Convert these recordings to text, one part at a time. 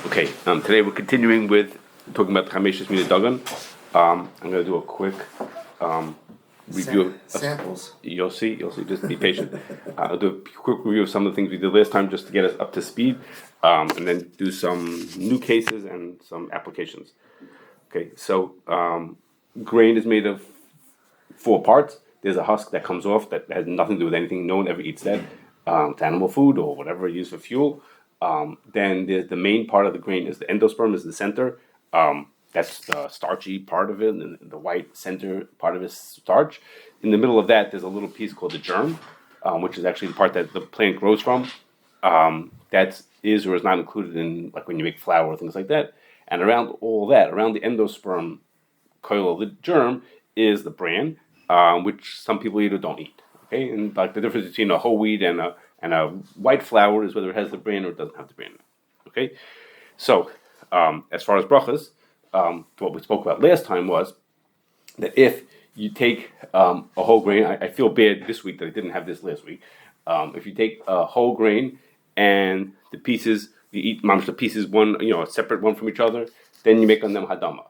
Okay, today we're continuing with talking about Chameshes Mina Dagan. I'm going to do a quick review. Samples. You'll see, just be patient. I'll do a quick review of some of the things we did last time just to get us up to speed, and then do some new cases and some applications. Okay, so grain is made of 4 parts. There's a husk that comes off that has nothing to do with anything. No one ever eats that. It's animal food or whatever used for fuel. Then there's the main part of the grain is the endosperm, is the center. That's the starchy part of it, and the white center part of it is starch. In the middle of that, there's a little piece called the germ, which is actually the part that the plant grows from. That is or is not included in, like when you make flour or things like that. And around all that, around the endosperm coil of the germ, is the bran, which some people eat or don't eat. Okay, and like the difference between a whole wheat and a white flour is whether it has the bran or it doesn't have the bran. Okay, so as far as brachas, what we spoke about last time was that if you take a whole grain, I feel bad this week that I didn't have this last week. If you take a whole grain and the pieces, you eat the pieces one, a separate one from each other, then you make on them hadama.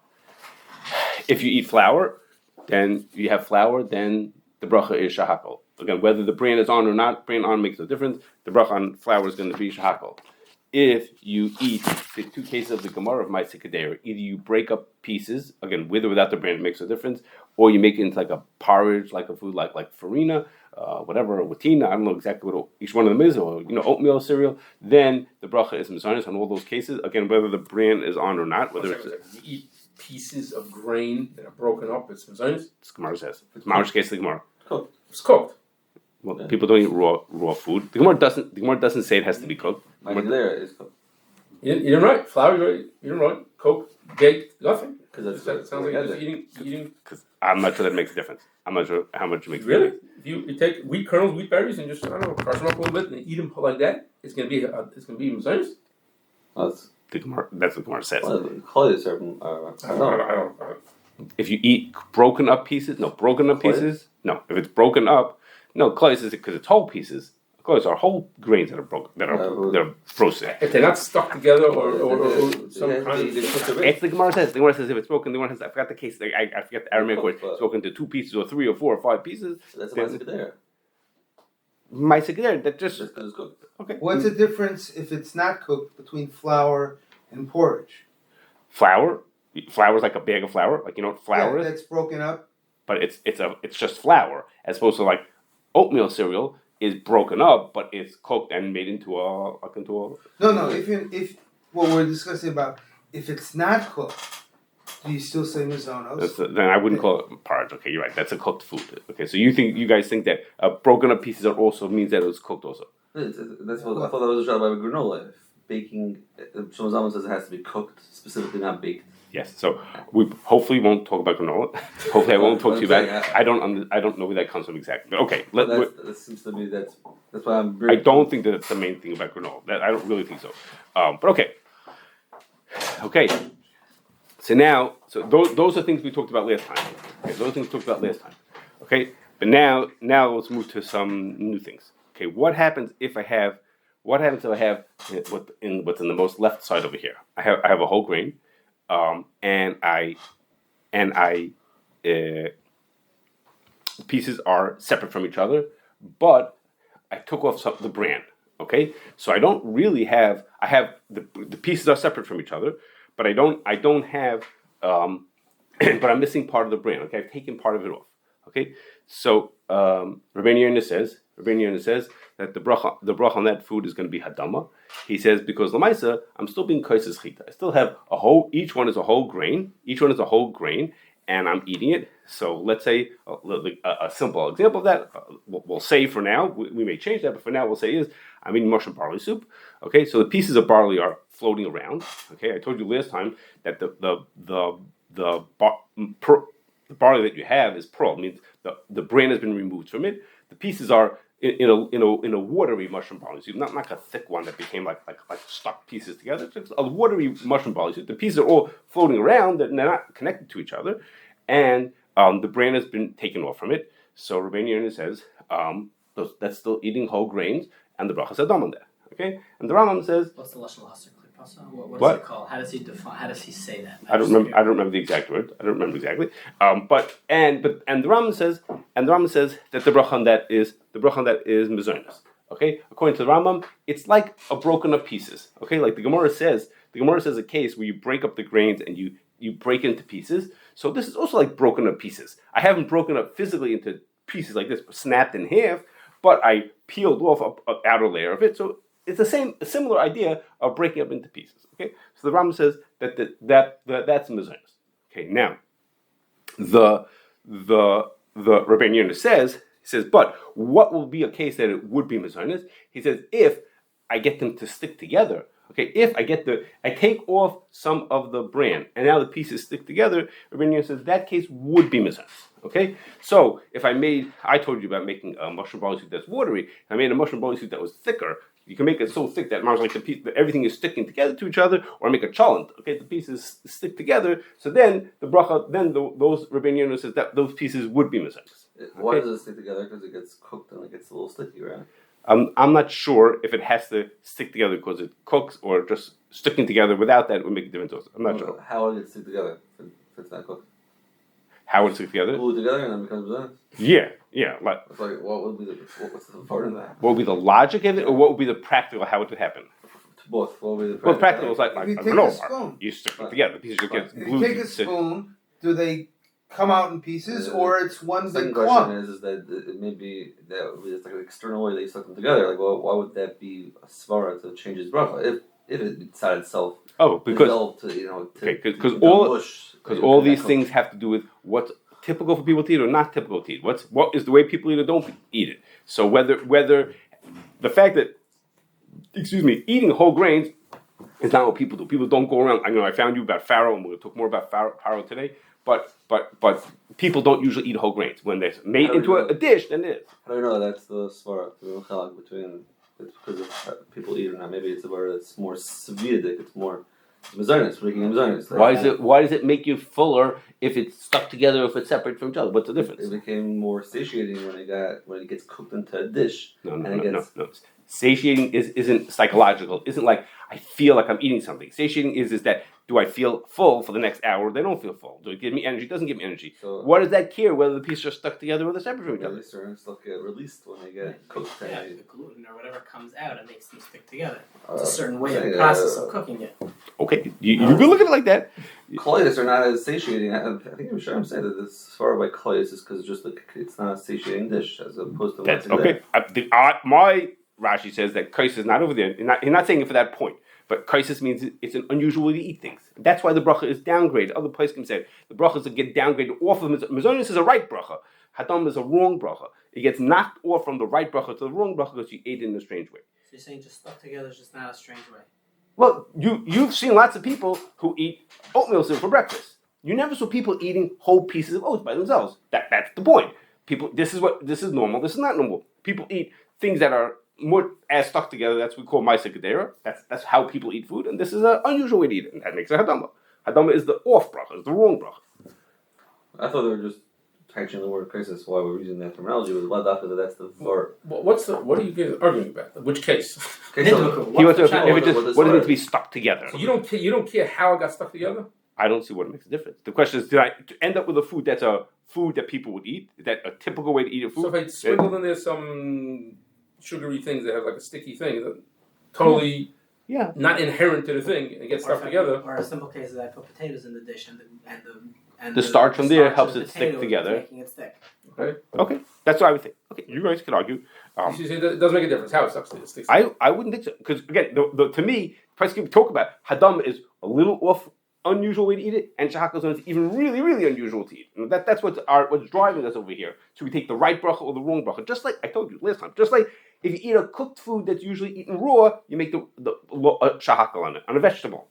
If you eat flour, then you have flour, then the bracha is shahakol. Again, whether the bran is on or not, bran on makes no difference. The bracha on flour is going to be shahakol. If you eat the 2 cases of the Gemara of Kedairah, either you break up pieces, again, with or without the bran, it makes no difference, or you make it into like a porridge, like a food like farina, whatever, watina, I don't know exactly what each one of them is, or oatmeal cereal, then the bracha is mizanis on all those cases. Again, whether the bran is on or not, whether it's you eat pieces of grain that are broken up, it's mizanis. This Gemara says. It's Mamash case of the Gemara. It's cooked. Well, people don't eat raw food. The Gemara doesn't say it has to be cooked. Kedairah is cooked. You didn't write flour. You didn't write cooked, baked, nothing. Because that sounds like you're just eating. Because I'm not sure that makes a difference. I'm not sure how much it makes. Really? If you take wheat kernels, wheat berries, and just crush them up a little bit and eat them like that, it's gonna be mizanis. That's what the Gemara says. Call it certain. I don't. If you eat broken up pieces, no. If it's broken up, no. Close is because it's whole pieces. Close are whole grains that are broken, they're frozen. If they're not stuck together or some kind of. It's the Gemara says. The Gemara says if it's broken, the Gemara says I forgot the case. I forget the Aramaic word. It's broken into 2 pieces or 3 or 4 or 5 pieces. That's my Kedairah. My Kedairah, that just is cooked. Okay. What's the difference if it's not cooked between flour and porridge? Flour is like a bag of flour, like what flour is. That's broken up. But it's just flour, as opposed to like oatmeal cereal is broken up, but it's cooked and made into a. No. If what we're discussing about, if it's not cooked, do you still say mizonos? Then I wouldn't call it porridge. Okay, you're right. That's a cooked food. Okay, so you guys think that broken up pieces also means that it was cooked also. That's what I thought that was a job by granola. Baking, Shlomo says it has to be cooked, specifically not baked. Yes, so we hopefully won't talk about granola. Hopefully, I won't talk to you about it. I don't know where that comes from exactly. But okay, that seems to me that's why I'm. I don't think that it's the main thing about granola. I don't really think so. But okay. So now, those are things we talked about last time. Okay, but now let's move to some new things. Okay, what happens if I have what's in the most left side over here? I have a whole grain. And pieces are separate from each other, but I took off the bran. Okay, so I don't really have. I have the pieces are separate from each other, but I don't have. But I'm missing part of the bran. Okay, I've taken part of it off. Okay, so Rabbeinu Yonah says that the bracha on that food is going to be hadama. He says because lamaisa I'm still being kosher chita. I still have each one is a whole grain, and I'm eating it. So let's say a simple example of that. We'll say for now we may change that, but for now we'll say is I'm eating mushroom barley soup. Okay, so the pieces of barley are floating around. Okay, I told you last time that the barley that you have is pearl. It means the bran has been removed from it. The pieces are in a watery mushroom barley soup, not like a thick one that became like stuck pieces together. It's just a watery mushroom barley soup. The pieces are all floating around, and they're not connected to each other, and the bran has been taken off from it. So Rabbeinu Yonah says that's still eating whole grains, and the bracha said on that. Okay, and the Rambam says what's the lashon l'hasar? Also, what What? is it called? How does he define? How does he say that? I don't remember the exact word. I don't remember exactly. But the Rambam says that the bracha on that is mezonus. Okay, according to the Rambam, it's like a broken up pieces. Okay, like the Gemara says a case where you break up the grains and you break it into pieces. So this is also like broken up pieces. I haven't broken up physically into pieces like this, snapped in half, but I peeled off an outer layer of it. So it's a similar idea of breaking up into pieces. Okay, so the Rambam says that's mezonus. Okay, now the Rabbeinu Yonah says, but what will be a case that it would be mezonus? He says if I get them to stick together. Okay, if I take off some of the bran and now the pieces stick together, Rabbeinu Yonah says that case would be mezonus. Okay, so if I told you about making a mushroom barley soup that's watery. If I made a mushroom barley soup that was thicker. You can make it so thick that like everything is sticking together to each other, or make a cholent. Okay, the pieces stick together. So then the bracha, those Rabbeinu Yonah says that those pieces would be mezonus. Why does it stick together? Because it gets cooked and it gets a little sticky, right? I'm not sure if it has to stick together because it cooks, or just sticking together without that it would make a difference. Also, I'm not sure. How would it stick together if it's not cooked? How would it stick together? Glue it together and then it becomes mezonus. Yeah. Like, It's like, what's the part of that? what would be the logic of it, or what would be the practical how it would happen? Both. What would be the Well, practical is like If you I take don't a know. spoon. You stick it together. The pieces just get If you glued. take a spoon, do they come out in pieces, or it's one The second big question clump? is that it may be that it's like an external way that you stuck them together. Like, well, why would that be a svara to change his bracha if it inside itself Because developed because all all these things have to do with what's typical for people to eat or not typical to eat. What is the way people eat or don't eat it. So whether the fact that eating whole grains is not what people do. People don't go around. I found you about Farro, and we're going to talk more about Farro today. But people don't usually eat whole grains. When they're made into a dish, then it is. How do you know that's the svara, the chalak between it's because of people eat or not? Maybe it's a word that's more sevidic. It's more mezonus, breaking mezonus. Why does it make you fuller if it's stuck together, if it's separate from each other? What's the difference? It became more satiating when it gets cooked into a dish. No. Satiating isn't psychological. Isn't like I feel like I'm eating something. Satiating is that do I feel full for the next hour? They don't feel full. Do it give me energy? It doesn't give me energy. So, what does that care whether the pieces are stuck together or they're separate from each other? Certain stuff get released when they get cooked. Yeah, the gluten or whatever comes out, it makes them stick together. It's a certain way of the process of cooking it. Okay, you can look at it like that. Colitis are not as satiating. I think I'm sure I'm saying that this svara by colitis is because it's not a satiating dish as opposed to that's okay. My Rashi says that kais is not over there. He's not saying it for that point. But kaisis means it's an unusual way to eat things. That's why the bracha is downgraded. Other places can say the brachas that get downgraded off of mezonus is a right bracha. Hadam is a wrong bracha. It gets knocked off from the right bracha to the wrong bracha because you ate it in a strange way. So you're saying just stuck together is just not a strange way? Well, you've seen lots of people who eat oatmeal soup for breakfast. You never saw people eating whole pieces of oats by themselves. That's the point. People, this is normal. This is not normal. People eat things that are more as stuck together. That's what we call Kedairah. That's how people eat food, and this is an unusual way to eat it, and that makes it hadama. Hadama is the off bracha, it's the wrong bracha. I thought they were just catching the word crisis while we're using that terminology. With what after that's the verb. What are you guys arguing about? Which case? He wants to what does it mean to be stuck together? So you don't care how it got stuck together? I don't see what makes a difference. The question is, did I end up with a food that's a food that people would eat? Is that a typical way to eat a food? So if I sprinkled in there some sugary things that have like a sticky thing that totally not inherent to the thing and it gets stuck together. Or a simple case is I put potatoes in the dish and the starch from there helps it stick together. Making it stick. Okay, that's what I would think. Okay, you guys can argue. You say it doesn't make a difference how it sticks. I wouldn't think so because again, to me, price we talk about hadam is a little off, unusual way to eat it, and shahakos is even really, really unusual to eat. And that's what's driving us over here. So we take the right bracha or the wrong bracha. Just like I told you last time. Just like if you eat a cooked food that's usually eaten raw, you make the shahakal on it, on a vegetable.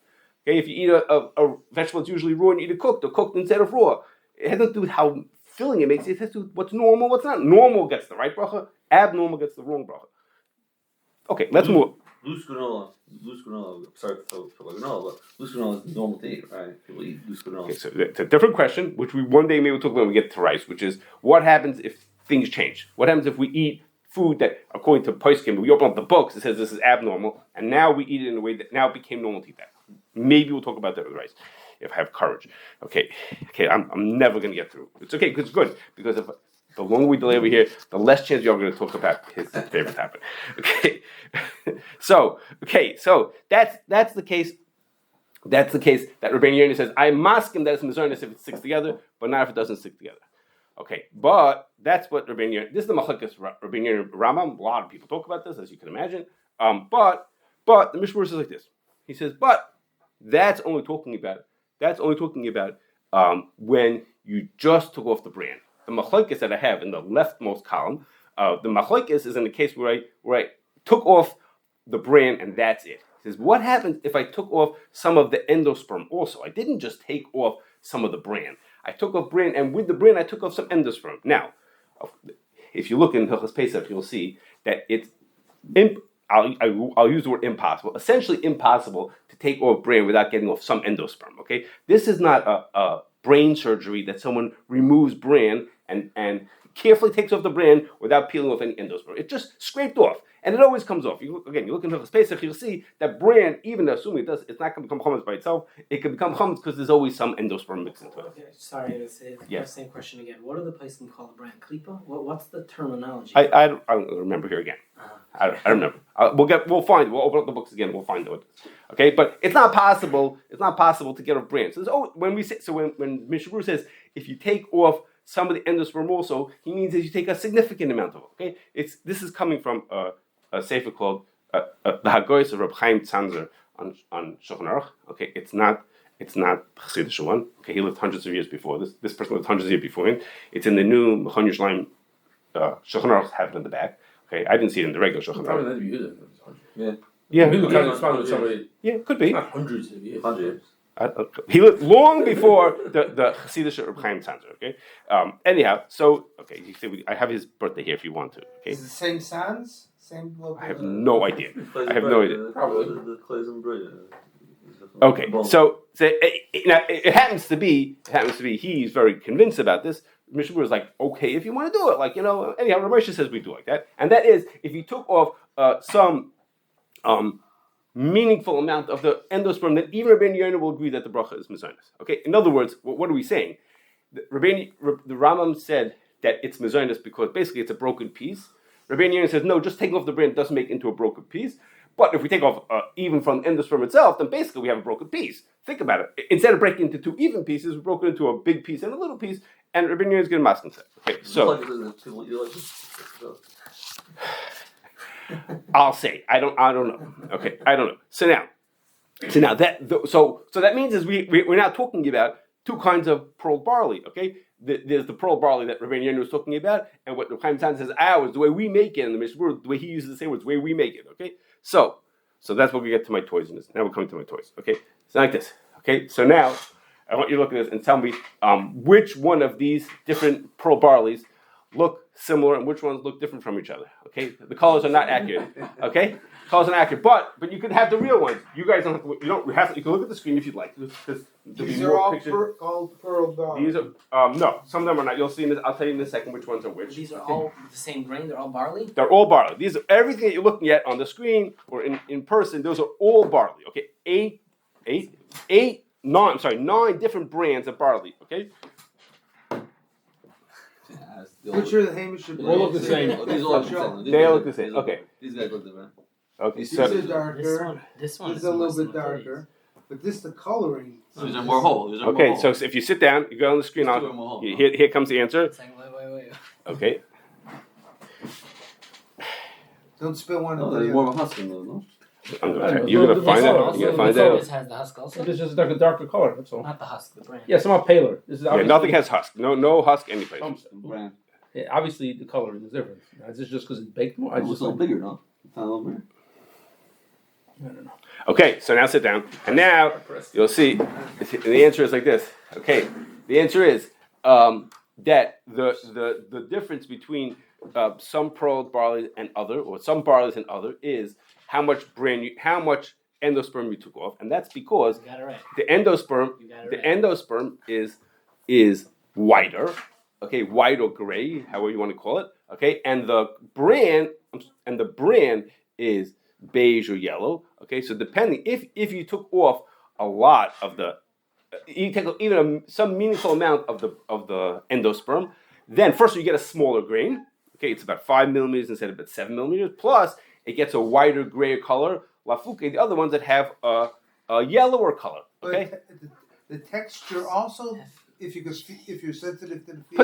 Okay, if you eat a vegetable that's usually raw and you eat it cooked instead of raw, it has nothing to do with how filling it makes it. It has to do with what's normal, what's not. Normal gets the right bracha, abnormal gets the wrong bracha. Okay, let's move. Loose granola. Sorry for granola, but loose granola is normal to eat, right? People eat loose granola. Okay, so it's a different question, which we one day maybe we'll talk about when we get to rice, which is what happens if things change? What happens if we eat food that, according to Poskim, we open up the books, it says this is abnormal, and now we eat it in a way that now it became normal to eat that. Maybe we'll talk about that with rice, if I have courage. Okay, I'm never going to get through. It's okay, because it's good, because if the longer we delay over here, the less chance you're going to talk about his favorite topic. Okay, so that's the case. That's the case that Rabbeinu Yonah says, I maskim that it's mizornis if it sticks together, but not if it doesn't stick together. Okay, but that's what Rabbeinu Yonah, this is the machlekes Rabbeinu Yonah Rambam. A lot of people talk about this, as you can imagine. But the Mishnah says like this. He says, but that's only talking about when you just took off the bran. The machlekes that I have in the leftmost column, the machlekes is in the case where I took off the bran and that's it. He says, what happens if I took off some of the endosperm also? I didn't just take off some of the bran. I took off bran, and with the bran, I took off some endosperm. Now, if you look in Hilchos Pesach, you'll see that it's, I'll use the word impossible, essentially impossible to take off bran without getting off some endosperm, okay? This is not a brain surgery that someone removes bran and carefully takes off the bran without peeling off any endosperm. It's just scraped off. And it always comes off. You look in Hilchos Pesach, you'll see that bran, even assuming it's not going to become chametz by itself, it can become chametz because there's always some endosperm mixed into it. Okay, sorry, it's the same question again. What are the places we call a brand? Klipa? What's the terminology? I don't remember here again. I don't remember. We'll find. We'll open up the books again. We'll find out. Okay, but it's not possible. It's not possible to get off bran. So when Mishnah says if you take off some of the endosperm also, he means that you take a significant amount of it. Okay, this is coming from a sefer called the Hagoyos of Reb Chaim Tzanzer on Shulchan Aruch. Okay, it's not the Chassidish one. Okay, he lived hundreds of years before this. This person lived hundreds of years before him. It's in the new Mechon Yerushalayim Shulchan Aruch. Have it in the back. Okay, I didn't see it in the regular Shulchan Aruch. Yeah. People kind of respond with somebody. Yeah, could be. Not hundreds of years. Hundreds. He lived long before the Chassidish Reb Chaim Tzanzer. Okay. Anyhow, so okay, you see, I have his birthday here if you want to. Okay. Is it the same sans? Same local? I have no idea. I have no idea. Probably. The clays and bread. Okay, so it happens to be he's very convinced about this. Mishnah is like, okay, if you want to do it, anyhow, Ramesh says we do like that, and that is if you took off some meaningful amount of the endosperm, then even Rabbeinu Yonah will agree that the bracha is mezonus. Okay, in other words, what are we saying? The Rambam said that it's mezonus because basically it's a broken piece. Rabbeinu Yonah says no, just take off the bran, it doesn't make it into a broken piece. But if we take off even from the endosperm itself, then basically we have a broken piece. Think about it. Instead of breaking into two even pieces, we broke it into a big piece and a little piece, and Rabbeinu Yonah is going to mask himself. Okay, so I'll say I don't know. Okay, I don't know. So that means is we're now talking about two kinds of pearl barley. Okay, there's the pearl barley that Rabbeinu Yonah was talking about, and what Reb Chaim Tzanzer says ours, the way we make it, and the Mishnah, the way he uses the same words, the way we make it. Okay, so that's where we get to my toys in this. Now we're coming to my toys. Okay, so like this. Okay, so now I want you to look at this and tell me which one of these different pearl barleys look similar and which ones look different from each other. Okay, the colors are not accurate. Okay, colors are not accurate, but you can have the real ones. You guys don't have to. You don't have to. You can look at the screen if you'd like. These are all called pearl barley. These are no, some of them are not. You'll see in this. I'll tell you in a second which ones are which. These are all the same grain. They're all barley. They're all barley. These are everything that you're looking at on the screen or in person. Those are all barley. Okay, nine different brands of barley. Okay. Which are the Hamish? They all look the same. These all look the same. They all look the same. Okay. These guys look different. Okay. These So are darker. This one This is is a little similar bit to darker. But this, the coloring. These are more whole. These are okay. more So whole. if you sit down, you go on the screen. These two are more whole. Here comes the answer. It's like, wait. Okay. Don't spill one No, into there's the more other. of a husk in those, no? You're gonna find out. Also, You're gonna find the out. focus has the husk also. It's just like a darker color. That's all. Not the husk, the brand. Yeah, somehow paler. This is Yeah, obviously, nothing has husk. No husk anyplace. Brand. Yeah, obviously, the coloring is different. Is this just because it's baked more? It's a little bigger, no? It's not a little bigger. I don't know. Okay, so now sit down, and now you'll see. The answer is like this. Okay, the answer is that the difference between some pearl barley and other, or some barleys and other, is how much endosperm you took off, and that's because You got it right. the endosperm You got it right. is wider, okay, white or gray, however you want to call it, okay, and the bran is beige or yellow, okay. So depending, if you took off a lot of the, you take even some meaningful amount of the endosperm, then first you get a smaller grain, okay, it's about 5 millimeters instead of about 7 millimeters. Plus, it gets a whiter, grayer color. Lafuke, the other ones that have a yellower color, okay. But the texture also, if you're sensitive to the feel.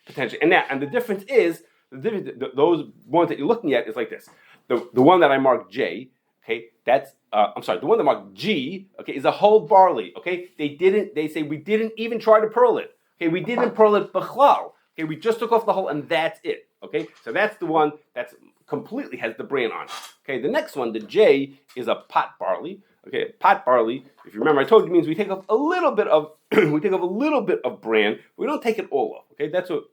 Potentially, and the difference is those ones that you're looking at is like this. The one that I marked J, okay, that's the one that marked G, okay, is a whole barley, okay. They say we didn't even try to pearl it, okay, we didn't pearl it b'chlal, okay, we just took off the hull and that's it, okay. So that's the one that's completely has the bran on it, okay. The next one, the J, is a pot barley, okay. Pot barley, if you remember, I told you means we take off a little bit of bran. We don't take it all off, okay. That's what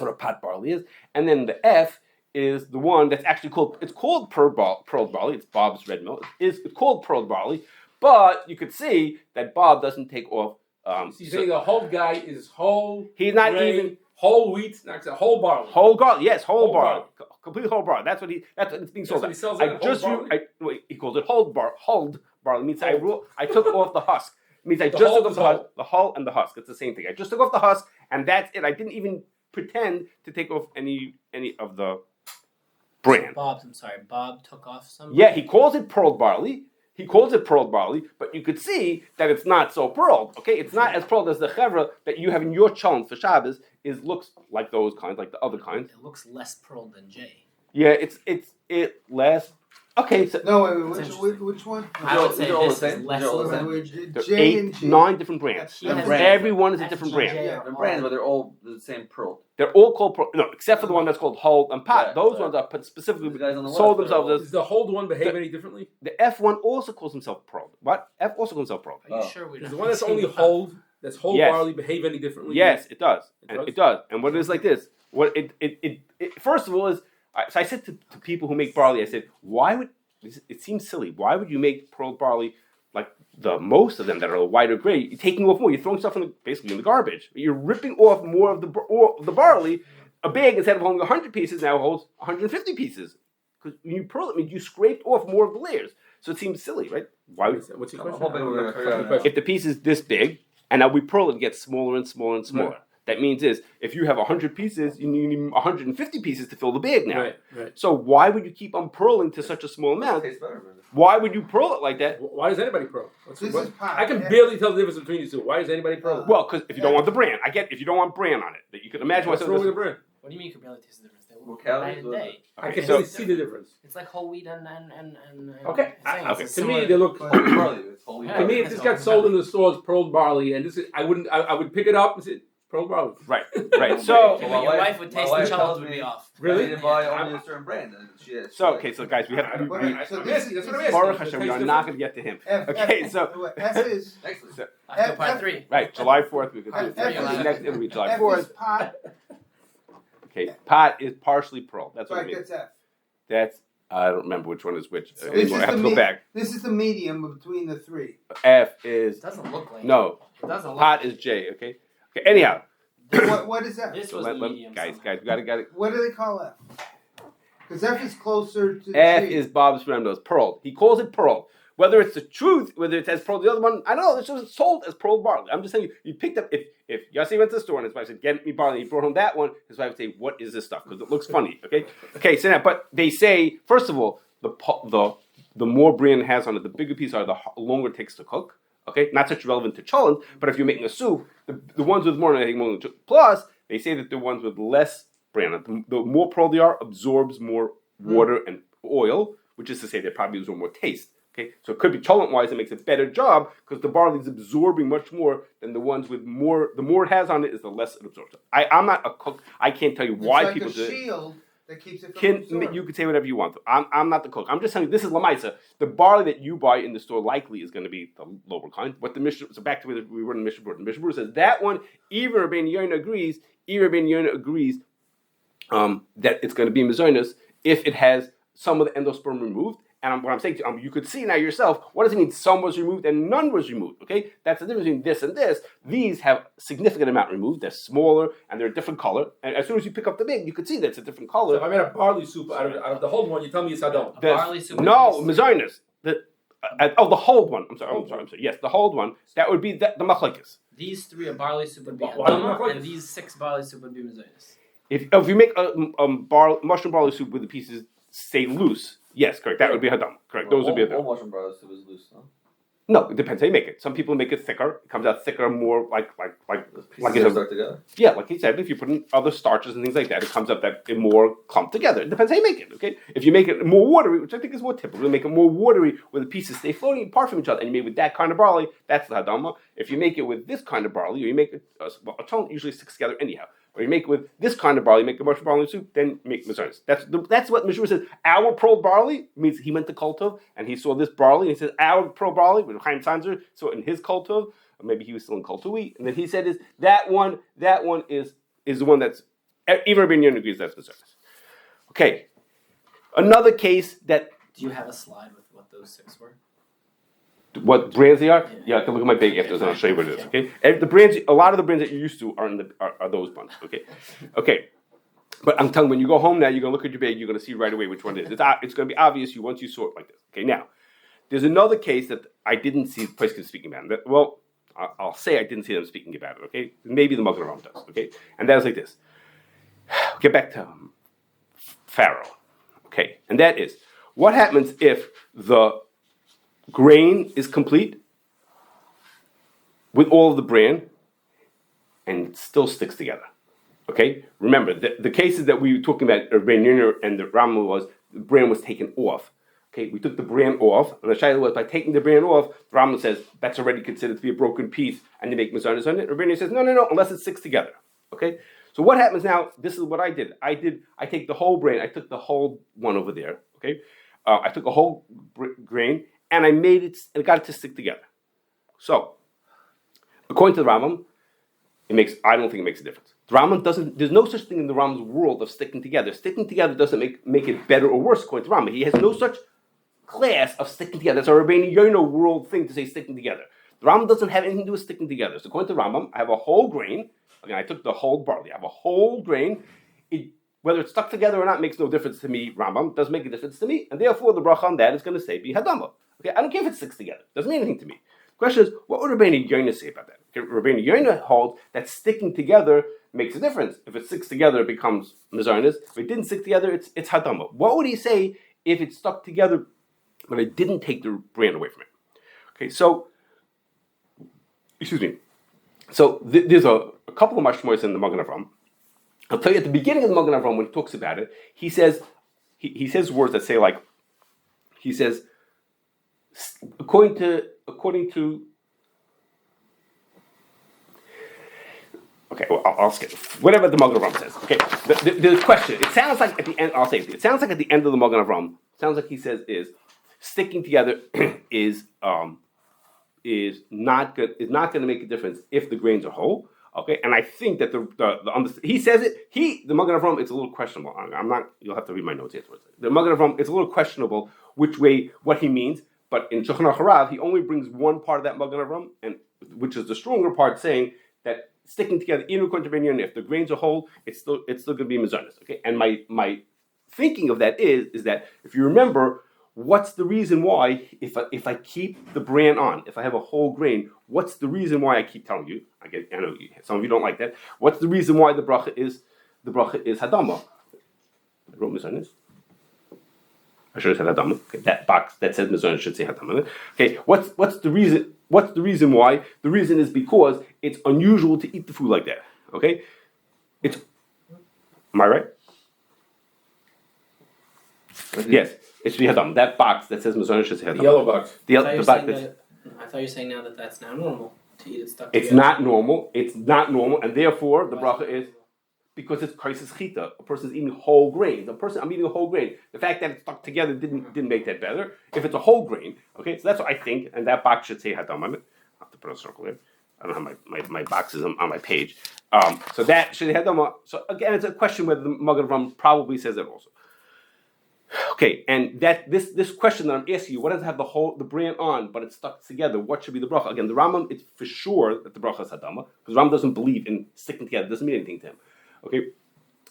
a pot barley is. And then the F is the one that's actually called pearl barley. It's Bob's red mill. It's called pearl barley, but you could see that Bob doesn't take off. So you say the whole guy is whole. He's not grain, even whole wheat. Not whole barley. Whole barley, yes, whole barley, barley. complete whole barley. That's what it's being sold. That's what he sells. He calls it hulled barley. Means I took off the husk. Means I just took off the hull and the husk. It's the same thing. I just took off the husk and that's it. I didn't even pretend to take off any of the bran. Bob took off some. Yeah, he calls it pearl barley. But you could see that it's not so pearled. Okay, it's not as pearled as the chevra that you have in your chalent for Shabbos. Looks like those kinds, like the other kinds. It looks less pearled than J. Yeah, it less. Okay, so No, wait, which one? I would say all this the is same? less. They're all the same? there are J and G. 9 different brands. He has- Every one is a different FGJ brand. are Different all- brands, but they're all the same pearl. They're all called no, except for the one that's called hull and pot. Right, Those right. ones are put specifically These guys on the sold left, they're themselves all- as Does the whole one behave any differently? the F1 also calls himself pearl. What? F also calls himself pearl. Are you Oh. sure we Does don't? the one that's see only the- whole, that's whole Yes. barley behave any differently? Yes, it does. does? It does. And what it is like this? What it first of all is so I said to people who make barley, I said, why would it seems silly? Why would you make pearl barley like the most of them that are white or gray? You're taking off more. You're throwing stuff basically in the garbage. You're ripping off more of the barley. A bag instead of holding 100 pieces now holds 150 pieces because when you pearl it means you scraped off more of the layers. So it seems silly, right? Why would What's your I'm question? hoping we're gonna figure out now. if the piece is this big and now we pearl it, it gets smaller and smaller and smaller. Right. That means if you have 100 pieces, you need 150 pieces to fill the bag now. Right. So why would you keep unpearling to such a small amount? Tastes better, man. Why would you pearl it like that? Why does anybody pearl? This is pot. I can barely tell the difference between these two. Why does anybody pearl? Well, because if you don't want the bran, I get if you don't want bran on it, that you can imagine What's what's wrong with the brand? What do you mean you could barely taste the difference? They More look calories, night and what is day. I can so- barely see the difference. It's like whole wheat and Okay. thing. Okay. It's To me, similar- they look. Whole wheat barley. It's whole wheat Yeah. To barley. me, if this got sold in the stores, pearl barley, and this is, I would pick it up and say pearl barley. right, right. So, Your My wife would my taste wife the tells challenge would me be off. Really? I need to buy Yeah. only a certain brand. And she is. so okay, so guys, we have to. But- I'm so asking, that's what I'm asking. Baruch Does it Hashem, we taste are not going to get to him. Okay, so F is Next week. After part 3. right, July 4th we could do F it. Next it'll be July F 4th. is pot. Okay, pot is partially pearl. That's what it Right, means. that's F. That's I don't remember which one is which So This anymore. is I have the to go back. This is the medium between the three. F It is doesn't look like no. It doesn't look Pot is J. Okay. Okay. Anyhow, What is F? This was the medium. guys, somehow. we gotta. What do they call F? Because F is closer to F G. is Bob's Remdos, pearl. He calls it pearl. Whether it's the truth, whether it says pearl, the other one, I don't know. It's just sold as pearl barley. I'm just saying you picked up, if Yossi went to the store and his wife said, get me barley, he brought home that one, his wife would say, what is this stuff? Because it looks funny, okay? Okay, so now, but they say, first of all, the more bran it has on it, the bigger piece are, the longer it takes to cook, okay? Not such relevant to cholent, but if you're making a soup, the ones with more, I think more, plus, they say that the ones with less bran, the more pearl they are, absorbs more water and oil, which is to say they probably absorb more taste. Okay, so it could be cholent-wise, it makes a better job because the barley is absorbing much more than the ones with more. The more it has on it is the less it absorbs. I'm not a cook. I can't tell you why it's like people a do it. shield that keeps it from absorbing. You can say whatever you want. I'm not the cook. I'm just telling you this is lamaisa. The barley that you buy in the store likely is going to be the lower kind. What the Mishnah, so back to where we were in the Mishnah Berurah. The Mishnah Berurah says that one. Even Rabbeinu Yonah agrees. That it's going to be mezonus if it has some of the endosperm removed, And what I'm saying to you, you could see now yourself, what does it mean some was removed and none was removed? Okay, that's the difference between this and this. These have significant amount removed. They're smaller and they're a different color. And as soon as you pick up the big, you could see that it's a different color. So if I made a barley soup out of the whole one, you tell me it's Hadam. Barley soup. No, Mazonis. The hold one. I'm sorry. Yes, the hold one. That would be the machlekes. These 3 of barley soup would be Why Hadama, and these 6 barley soup would be Mazonis. If you make a mushroom barley soup with the pieces stay loose, yes, correct. That would be hadam. Correct. Those would be hadam. All mushroom barley soup is loose, no? No, it depends how you make it. Some people make it thicker. It comes out thicker, more like Pieces stuck together. Yeah, like he said, if you put in other starches and things like that, it comes up that more clumped together. It depends how you make it. Okay, if you make it more watery, which I think is more typical, you make it more watery where the pieces stay floating apart from each other, and you make it with that kind of barley, that's the hadama. If you make it with this kind of barley, or you make it a tone usually sticks together anyhow. Or you make it with this kind of barley, make a mushroom barley soup, then make mazonis. That's what Mishra says. Our pearl barley means he went to Kultov and he saw this barley and he says our pearl barley, with Chaim Sanzer saw it in his Kultov, or maybe he was still in Kultov, and then he said is that one is the one that's even Rabbeinu Yonah agrees that's mazonis. Okay, another case that. Do you have a slide with what those 6 were? What brands they are? Yeah, I can look at my bag afterwards and I'll show you what it is. Okay, and the brands, a lot of the brands that you're used to are those ones. Okay. But I'm telling you, when you go home now, you're gonna look at your bag, you're gonna see right away which one it is. It's gonna be obvious you once you saw it like this. Okay, now there's another case that I didn't see the place speaking about. Well, I'll say I didn't see them speaking about it. Okay, maybe the Magen Avraham does. Okay, and that is like this. Get back to Farro. Okay, and that is what happens if the grain is complete with all of the bran and it still sticks together. Okay? Remember, the cases that we were talking about, Rabbeinu and the Rambam, was the bran was taken off. Okay, we took the bran off, and the shayla was by taking the bran off, the Rambam says that's already considered to be a broken piece, and you make mazonos on it. Rabbeinu says, no, unless it sticks together. Okay? So what happens now, this is what I did. I take the whole bran, I took the whole one over there. Okay? I took a whole grain, and I made it, and got it to stick together. So, according to the Rambam, I don't think it makes a difference. The Rambam doesn't, there's no such thing in the Rambam's world of sticking together. Sticking together doesn't make it better or worse, according to Rambam. He has no such class of sticking together. That's a Rabbeinu Yonah world thing to say sticking together. The Rambam doesn't have anything to do with sticking together. So, according to Rambam, I have a whole grain. Again, I took the whole barley. I have a whole grain. Whether it's stuck together or not makes no difference to me, Rambam. Doesn't make a difference to me. And therefore, the bracha on that is going to say, be hadama. Okay, I don't care if it sticks together. Doesn't mean anything to me. The question is, what would Rabbeinu Yonah say about that? Okay, Rabbeinu Yonah holds that sticking together makes a difference. If it sticks together, it becomes mazonis. If it didn't stick together, it's hadama. What would he say if it stuck together, but it didn't take the brand away from it? Okay, so, excuse me. So there's a couple of mashmois in the Magen Avraham. I'll tell you at the beginning of the Magen Avraham when he talks about it, he says words that say like, he says, according to okay, well, I'll skip whatever the Magen Avraham says. Okay, the question. It sounds like at the end. I'll say it. It sounds like at the end of the Magen Avraham. Sounds like he says is sticking together is not good. Is not going to make a difference if the grains are whole. Okay, and I think that he says it. The Magen Avraham, it's a little questionable. I'm not. You'll have to read my notes afterwards. The Magen Avraham, it's a little questionable what he means. But in Shulchan Aruch, he only brings one part of that Magen Avraham, and which is the stronger part, saying that sticking together, even according to Rabbeinu Yonah, if the grains are whole, it's still going to be mazonos. Okay, and my thinking of that is that if you remember, what's the reason why if I keep the bran on, if I have a whole grain, what's the reason why I keep telling you? I know some of you don't like that. What's the reason why the bracha is hadama? I wrote mazonos. I should have said hadama. Okay, that box that says mazonos should say hadama. Okay, what's the reason? What's the reason why? The reason is because it's unusual to eat the food like that. Okay, am I right? Yes, it should be hadam. That box that says mazonos should say hadam. The yellow box. The box. I thought you were saying now that that's now normal to eat it stuck together. It's not normal. It's not normal, and therefore the bracha is because it's krisis chita. A person's eating whole grain. I'm eating a whole grain. The fact that it's stuck together didn't make that better. If it's a whole grain, okay, so that's what I think, and that box should say hadam on it. I have to put a circle in. I don't have my boxes on my page. So that should hadam. So again, it's a question whether the Magen Avraham probably says that also. Okay, and that this question that I'm asking you, what does it have the bran on, but it's stuck together? What should be the bracha? Again, the Rambam, it's for sure that the bracha is hadama, because Rambam doesn't believe in sticking together. It doesn't mean anything to him. Okay,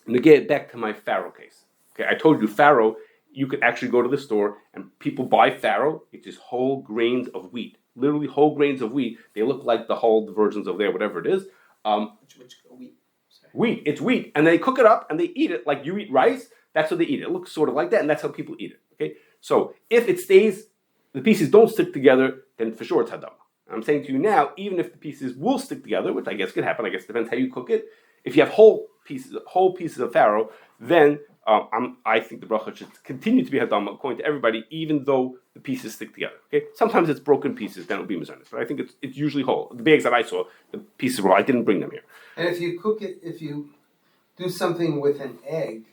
and to get back to my Farro case. Okay, I told you Farro, you could actually go to the store and people buy Farro. It's just whole grains of wheat, literally whole grains of wheat. They look like the whole versions of there, whatever it is. Which wheat? Sorry. Wheat, it's wheat, and they cook it up and they eat it like you eat rice. That's how they eat it. It looks sort of like that, and that's how people eat it. Okay, so if it stays, the pieces don't stick together, then for sure it's hadama. I'm saying to you now, even if the pieces will stick together, which I guess could happen, I guess it depends how you cook it. If you have whole pieces of Farro, then I think the bracha should continue to be hadama according to everybody, even though the pieces stick together. Okay, sometimes it's broken pieces, then it'll be mezainis, but I think it's usually whole. The bags that I saw, the pieces were. I didn't bring them here. And if you cook it, if you do something with an egg,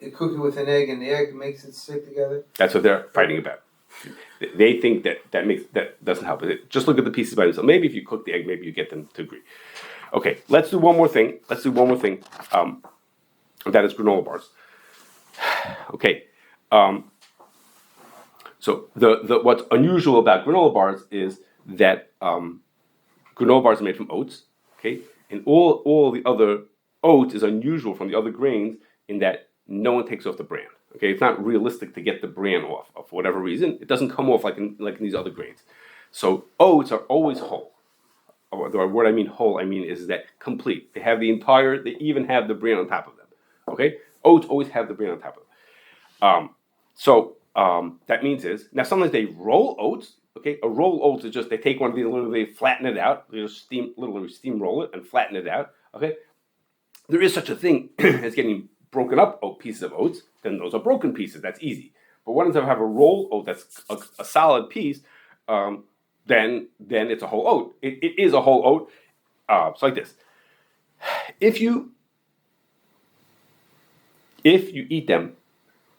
you cook it with an egg, and the egg makes it stick together. That's what they're fighting about. They think that doesn't help. Just look at the pieces by themselves. Maybe if you cook the egg, maybe you get them to agree. Okay, let's do one more thing. That is granola bars. Okay, so the what's unusual about granola bars is that granola bars are made from oats. Okay, and all the other oats is unusual from the other grains in that no one takes off the bran. Okay, it's not realistic to get the bran off for whatever reason. It doesn't come off like in these other grains. So oats are always whole. The word I mean whole, I mean is that complete. They have they even have the bran on top of them. Okay, oats always have the bran on top of them. That means now sometimes they roll oats. Okay, a roll oats is just they take one of these, literally flatten it out. They just literally steamroll it and flatten it out. Okay, there is such a thing as getting broken up pieces of oats, then those are broken pieces. That's easy. But once I have a roll oat that's a solid piece, then it's a whole oat. It is a whole oat. It's like this. If you eat them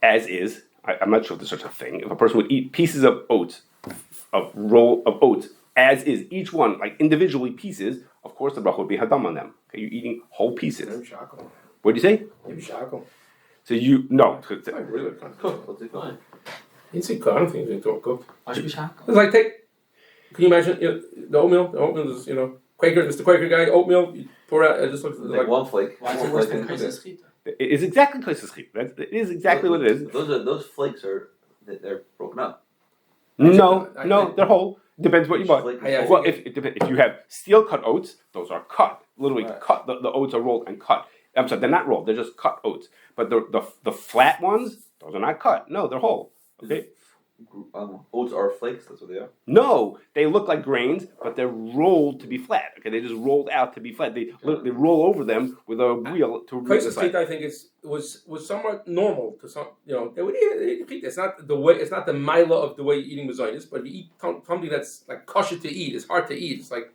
as is, I'm not sure if there's such a thing. If a person would eat pieces of oats, a roll of oats as is, each one like individually pieces, of course the bracha would be hadam on them. Okay, you're eating whole pieces. What do you say? Maybe shackle. So no. It's like really Cook. What's it called? It's a cook. I don't think it's all cooked. Why should we shackle? It's like can you imagine the oatmeal? The oatmeal is Quaker, Mr. Quaker guy, oatmeal. You pour it out. It just looks like one flake. Why is it worse than Kashrus? It is exactly Kashrus. It is exactly what it is. Those flakes they're broken up. No, they're whole. Depends what you buy. Well, if you have steel cut oats, those are cut. Literally cut. The oats are rolled and cut. I'm sorry, they're not rolled. They're just cut oats. But the flat ones, those are not cut. No, they're whole. Okay. Oats are flakes. That's what they are. No, they look like grains, but they're rolled to be flat. Okay, they just rolled out to be flat. They roll over them with a wheel to. Kashrus, I think was somewhat normal to some. They would eat it. It's not the way. It's not the mila of the way you're eating mezainis, but if you eat something that's like kosher to eat, it's hard to eat. It's like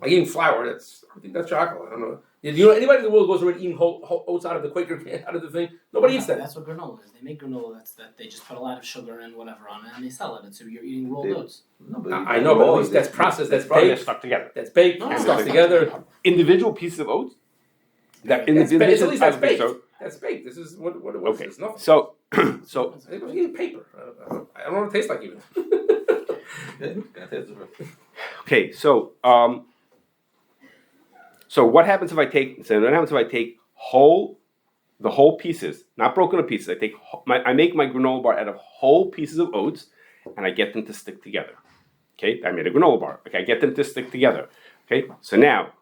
eating flour. I think that's chocolate. I don't know. Anybody in the world goes around eating whole oats out of the Quaker can, out of the thing? Nobody eats that. That's what granola is. They make granola that they just put a lot of sugar and whatever on it, and they sell it. And so you're eating rolled oats. No, but I know, but at least that's processed. That's Probably baked. stuck together. That's baked. No, It's no, stuck together. Individual pieces of oats. At least that's baked. So. That's baked. This is what it was. Okay. It's nothing. So I think it was eating paper. I don't know what it tastes like even. okay. So what happens if I take? So what happens if I take the whole pieces, not broken up pieces? I make my granola bar out of whole pieces of oats, and I get them to stick together. Okay, I made a granola bar. Okay, I get them to stick together. Okay, so now,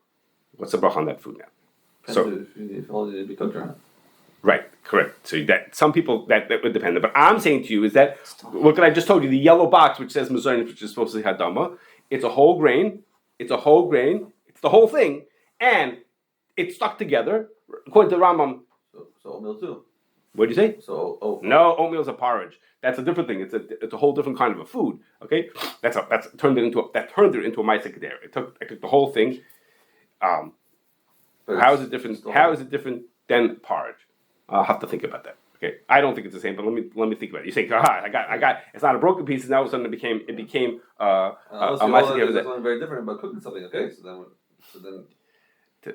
what's the bracha on that food now? So if all it be cooked or not. Right, correct. So that some people that would depend. But I'm saying to you is that look what I just told you. The yellow box which says mezainis, which is supposed to be hadama, it's a whole grain. It's the whole thing. And it's stuck together, according to Rambam. So oatmeal too. What do you say? So no, oatmeal is a porridge. That's a different thing. It's a whole different kind of a food. Okay, that turned it into a ma'aseh Kedairah. I took the whole thing. How is it different? How is it different than porridge? I'll have to think about that. Okay, I don't think it's the same, but let me think about it. You say, I got. It's not a broken piece, and now all of a sudden it became a ma'aseh Kedairah. There's something very different about cooking something. Okay, so then.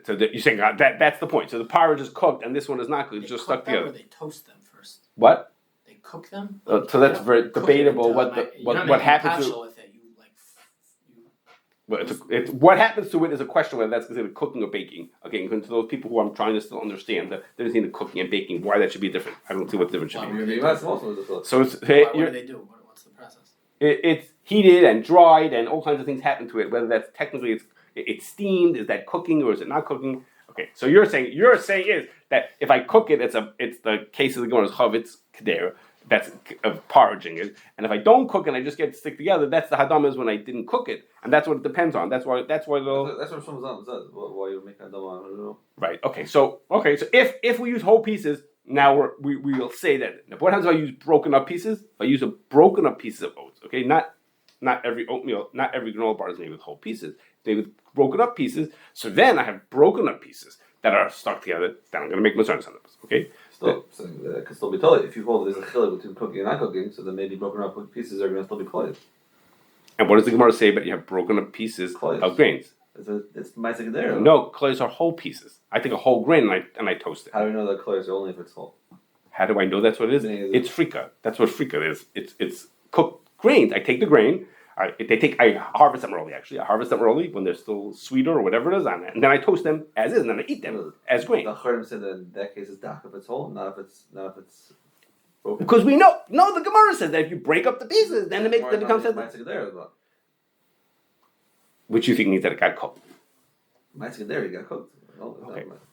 So you're saying that's the point. So the porridge is cooked, and this one is not cooked. It's just stuck together. They toast them first. What? They cook them. So that's very Cook it debatable. into What a the you're not what making happens pasha to with it. You well, it's what happens to it is a question whether that's considered cooking or baking. Okay, and to those people who I'm trying to still understand that there's either cooking and baking, why that should be different. I don't see what the difference should Why be. would they You do asked it? also as a So it's What do they do? What's the process? it's heated and dried and all kinds of things happen to it. Whether that's technically it's steamed, is that cooking or is it not cooking? Okay, so you're saying is that if I cook it, it's the case of the Gemara's Chavitz Kedairah. That's of porridging it, and if I don't cook it, I just get it stick together. That's the hadam is when I didn't cook it, and that's what it depends on. That's why that's what Shlomo says. Why you make Adama? I don't know. right. Okay, so if we use whole pieces, now we will say that. Now, what happens if I use broken up pieces? If I use a broken up pieces of oats, okay, not every oatmeal, not every granola bar is made with whole pieces. It's made with broken up pieces. So then I have broken up pieces that are stuck together. Then I'm going to make mazaros on them. Okay. Still, so it can still be totally. If you hold there's a chilek between cooking and not cooking, so then maybe broken up pieces are going to still be clothes. And what does the Gemara say about you have broken up pieces of grains? It's ma'aseh Kedairah. No, clothes are whole pieces. I take a whole grain and I toast it. How do we know that clothes are only if it's whole? How do I know that's what it is? It's frika. That's what frika is. It's cooked grains. I take the grain. I harvest them early. Actually, I harvest them early when they're still sweeter or whatever it is on it, and then I toast them as is, and then I eat them as grain. The Chachamim said that in that case it's dak if it's whole, not if it's broken. Because we know, no, the Gemara says that if you break up the pieces, then it becomes. Ma'aseh Kedairah. Which you think means that it got cooked? Ma'aseh Kedairah, you got cooked.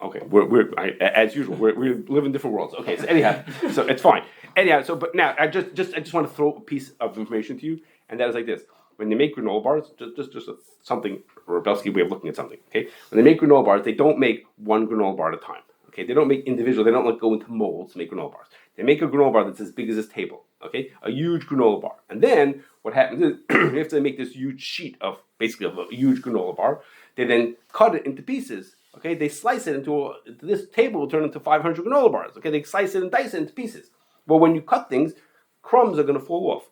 Okay. As usual, we live in different worlds. Okay, so anyhow, so it's fine. Anyhow, so but now I just want to throw a piece of information to you, and that is like this: when they make granola bars, just something Rebelsky way of looking at something. Okay, when they make granola bars, they don't make one granola bar at a time. Okay, they don't make individual. They don't go into molds to make granola bars. They make a granola bar that's as big as this table. Okay, a huge granola bar, and then what happens is after they make this huge sheet of basically a huge granola bar, they then cut it into pieces. Okay, they slice it into this table will turn into 500 granola bars. Okay, they slice it and dice it into pieces. Well, when you cut things, crumbs are going to fall off.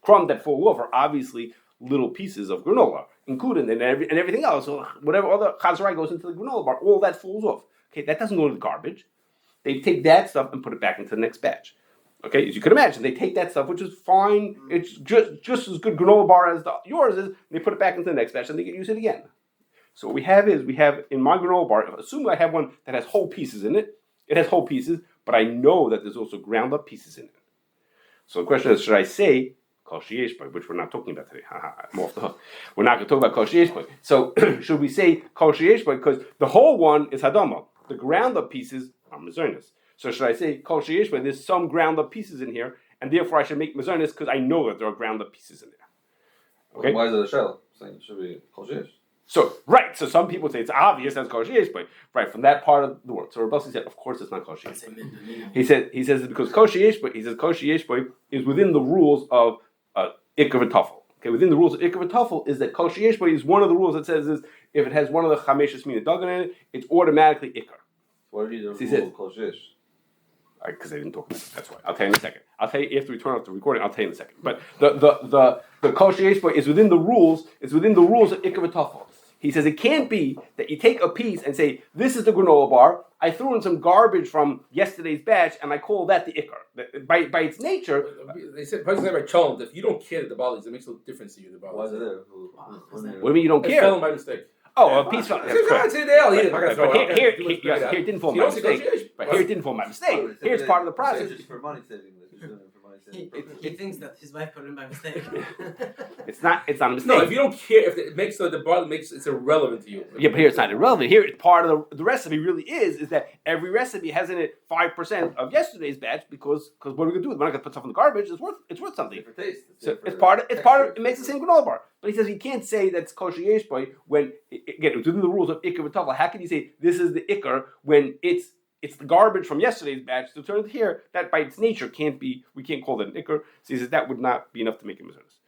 Crumbs that fall off are obviously little pieces of granola, included and everything else. So whatever other chazrai goes into the granola bar, all that falls off. Okay, that doesn't go to the garbage. They take that stuff and put it back into the next batch. Okay, as you can imagine, they take that stuff, which is fine. It's just as good granola bar as yours is. And they put it back into the next batch and they can use it again. So what we have in my granola bar, assuming I have one that has whole pieces in it, it has whole pieces, but I know that there's also ground up pieces in it. So the question is, should I say Kosher Yeshboy, which we're not talking about today? I'm off the hook. We're not going to talk about Kosher Yeshboy. So should we say Kosher Yeshboy because the whole one is Hadama, the ground up pieces are Mazonis. So should I say Kosher Yeshboy? There's some ground up pieces in here, and therefore I should make Mazonis because I know that there are ground up pieces in there. Okay. Why is it a shell? Saying it should be Kosher Yesh. So so some people say it's obvious that's Kosher Yeshboy, right, from that part of the world. So Rebelsi said, of course it's not Kosher Yeshboy. He says it's because Kosher Yeshboy, he says Kosher Yeshboy is within the rules of Ikar v'Tafel. Okay, within the rules of Ikar v'Tafel is that Kosher Yeshboy is one of the rules that says is if it has one of the Chameshus Mina Dagan in it, it's automatically Ikar. What do you do the rule of Kosher Yesh? Because I didn't talk about it. That's why. I'll tell you in a second. I'll tell you after we turn off the recording. I'll tell you in a second. But the Kosher Yeshboy is within the rules. It's within the rules of Ikar v'Tafel. He says it can't be that you take a piece and say this is the granola bar. I threw in some garbage from yesterday's batch and I call that the Ikar. By its nature, they said by challenge. If you don't care that the barley, it makes no difference to you. The barley. Why is it there? What do you mean you don't It's care? fallen by mistake. Oh, a piece fell. That's correct. Here it didn't fall by mistake. But here it didn't fall by mistake. Here's part of the process. It's for money saving. He thinks that his wife put it in by mistake. It's not a mistake. No, if you don't care, if it makes the barley makes it's irrelevant to you. Yeah, but here it's not irrelevant. Here, it's part of the recipe really is that every recipe has in it 5% of yesterday's batch because what are we gonna do? We're not gonna put stuff in the garbage. It's worth something. For taste. So it's part of it makes the same granola bar. But he says you can't say that's Kosher Yeshboy when again it's within the rules of Ikar v'Tafel. How can you say this is the Ikar when it's the garbage from yesterday's batch to turn it here? That by its nature we can't call that an Ikar. So he says that would not be enough to make it Mazonos.